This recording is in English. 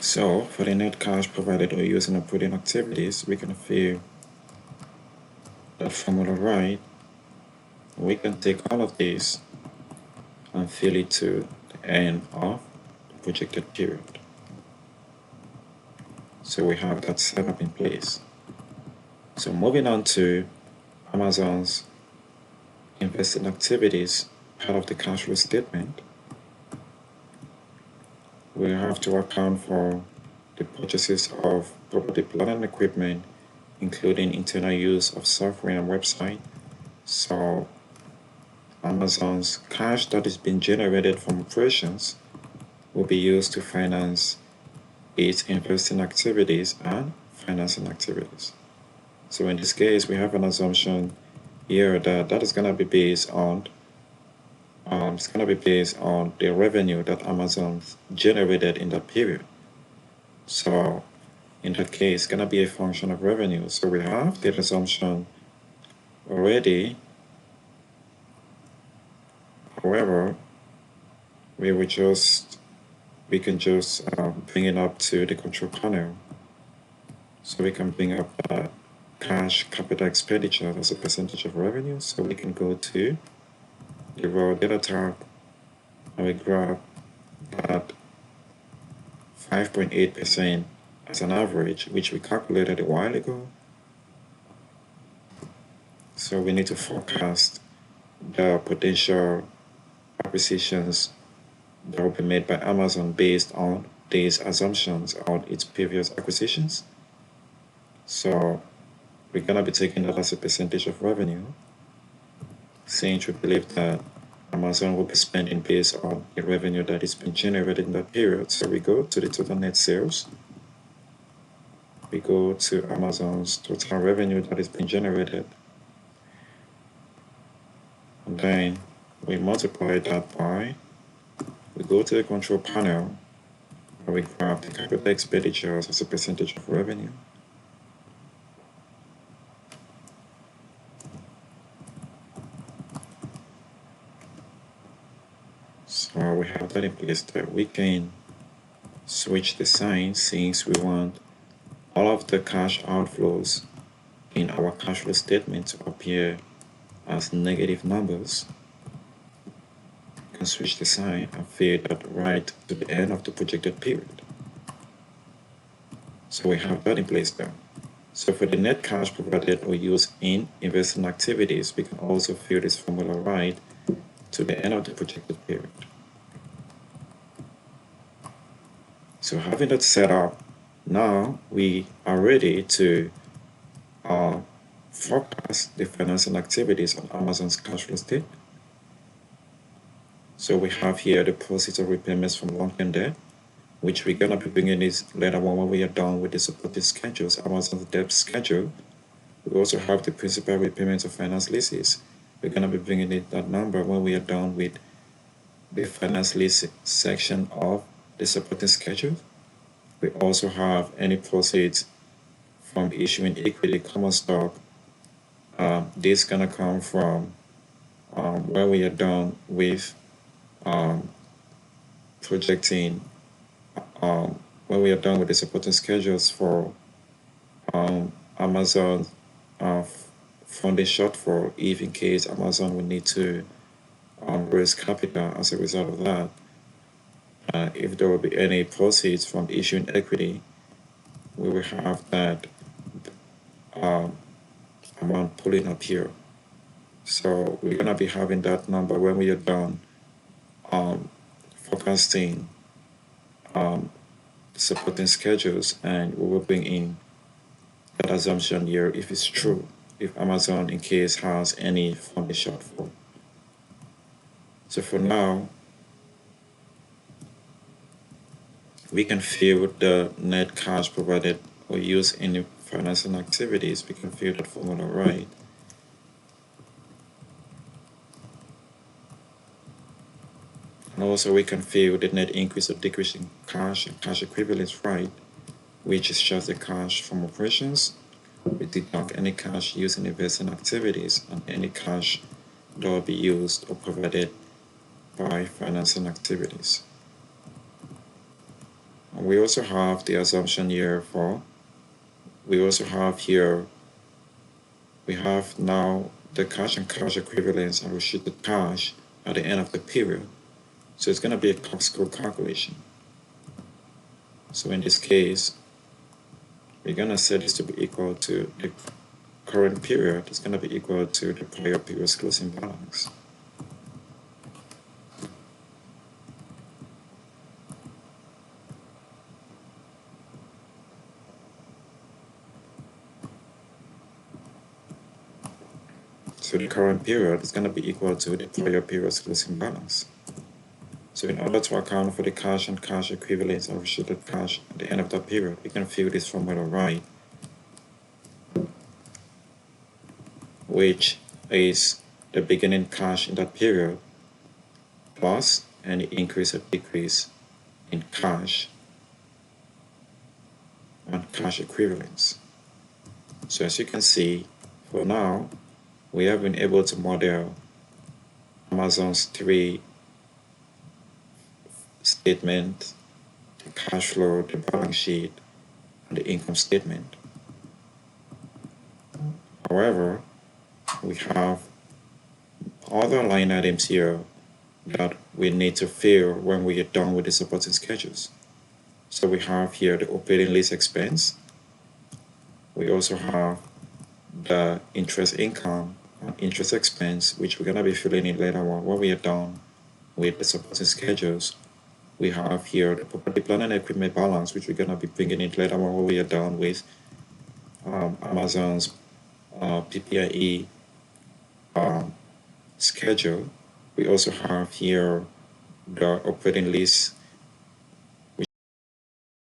So for the net cash provided or used in operating activities, we can fill that formula right. We can take all of these and fill it to the end of the projected period. So we have that set up in place. So moving on to Amazon's investing activities, part of the cash flow statement, we have to account for the purchases of property, plant, and equipment, including internal use of software and website. So Amazon's cash that is being generated from operations will be used to finance its investing activities and financing activities. So in this case, we have an assumption here that is going to be based on the revenue that Amazon generated in that period. So in that case, it's going to be a function of revenue. So we have the assumption already. However, we can just bring it up to the control panel. So we can bring up cash capital expenditure as a percentage of revenue. So we can go to the raw data tab and we grab that 5.8% as an average, which we calculated a while ago. So we need to forecast the potential acquisitions that will be made by Amazon based on these assumptions on its previous acquisitions. So we're going to be taking that as a percentage of revenue, since we believe that Amazon will be spending based on the revenue that is being generated in that period. So we go to the total net sales. We go to Amazon's total revenue that is being generated. And then we multiply that by, we go to the control panel and we grab the capital expenditures as a percentage of revenue. So we have that in place that we can switch the sign, since we want all of the cash outflows in our cash flow statement to appear as negative numbers. You can switch the sign and fill that right to the end of the projected period. So we have that in place there. So for the net cash provided or used in investing activities, we can also fill this formula right to the end of the projected period. So having that set up, now we are ready to forecast the financing activities on Amazon's cash flow statement. So we have here the proceeds of repayments from long-term debt, which we're going to be bringing this later on when we are done with the supporting schedules, Amazon's debt schedule. We also have the principal repayments of finance leases. We're going to be bringing in that number when we are done with the finance lease section of the supporting schedule. We also have any proceeds from issuing equity common stock. This is going to come from when we are done with projecting, when we are done with the supporting schedules for Amazon funding shortfall, if in case Amazon will need to raise capital as a result of that. If there will be any proceeds from issuing equity, we will have that amount pulling up here. So we're going to be having that number when we are done forecasting supporting schedules, and we will bring in that assumption here if it's true, if Amazon in case has any funding shortfall. So for now, we can fill the net cash provided or used in the financing activities. We can fill that formula right. And also we can fill the net increase or decrease in cash and cash equivalents right, which is just the cash from operations. We deduct any cash used in investing activities and any cash that will be used or provided by financing activities. we also have the assumption year for. We also have here, we have now the cash and cash equivalents and restricted cash at the end of the period. So it's going to be a classical calculation. So in this case, we're going to set this to be equal to the current period. It's going to be equal to the prior period's closing balance. So the current period is going to be equal to the prior period's closing balance. So in order to account for the cash and cash equivalents and restricted cash at the end of that period, we can fill this formula right, which is the beginning cash in that period plus any increase or decrease in cash and cash equivalents. So as you can see, for now, we have been able to model Amazon's three statements: the cash flow, the balance sheet, and the income statement. However, we have other line items here that we need to fill when we get done with the supporting schedules. So we have here the operating lease expense. We also have the interest income and interest expense, which we're going to be filling in later on when we are done with the supporting schedules. We have here the property, plant, and equipment balance, which we're going to be bringing in later on when we are done with Amazon's PPIE schedule. We also have here the operating lease